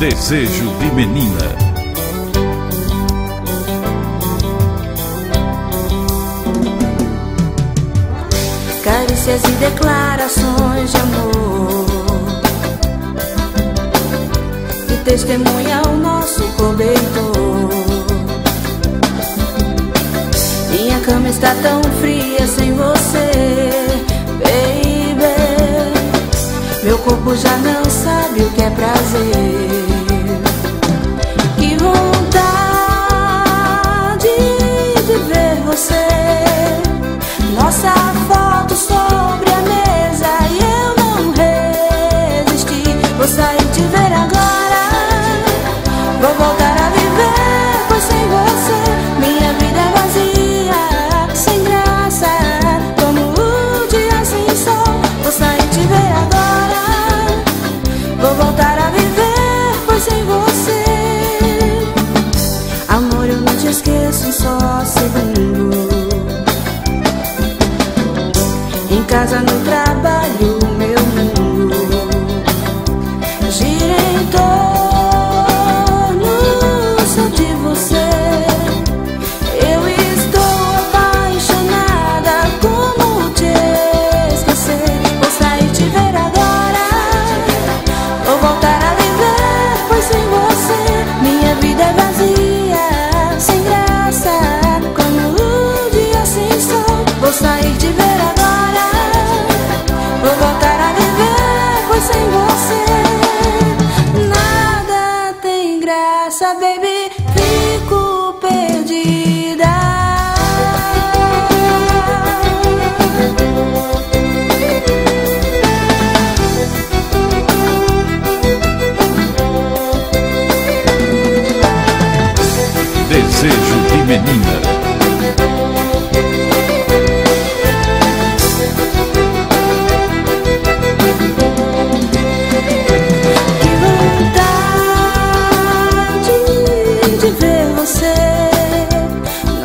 Desejo de menina. Carícias e declarações de amor que testemunha o nosso cobertor. Minha cama está tão fria sem você, baby. Meu corpo já não sabe o que é prazer. Que vontade de ver você. Nossa foto sobre a mesa e eu não resisti. Vou sair te ver agora. Vou voltar a viver, pois sem você minha vida é vazia, sem graça, como o dia sem sol. Vou sair te ver agora. Vou voltar a viver, pois sem você, amor, eu não te esqueço um só segundo. Em casa, no trabalho, meu mundo gira em torno só de você. Eu estou apaixonada, como te esquecer? Vou sair te ver agora. Vou voltar a viver, pois sem você minha vida é vazia, sem graça, como o dia sem sol. Vou sair te ver agora. Vou voltar a viver, pois sem você nada tem graça, baby. Fico perdida. Desejo de menina.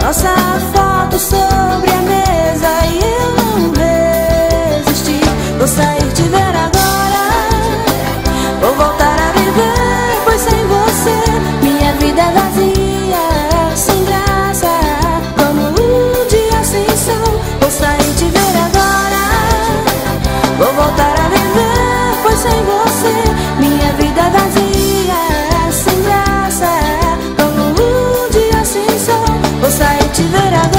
Nossa foto sobre a mesa e eu não resisti. Vou sair te ver agora. Vou voltar a viver, pois sem você minha vida é vazia, sem graça, como o dia sem sol. Vou sair te ver agora. Vou voltar a viver, pois sem você minha vida é vazia, sem graça, como o dia sem sol. Vou sair te ver agora.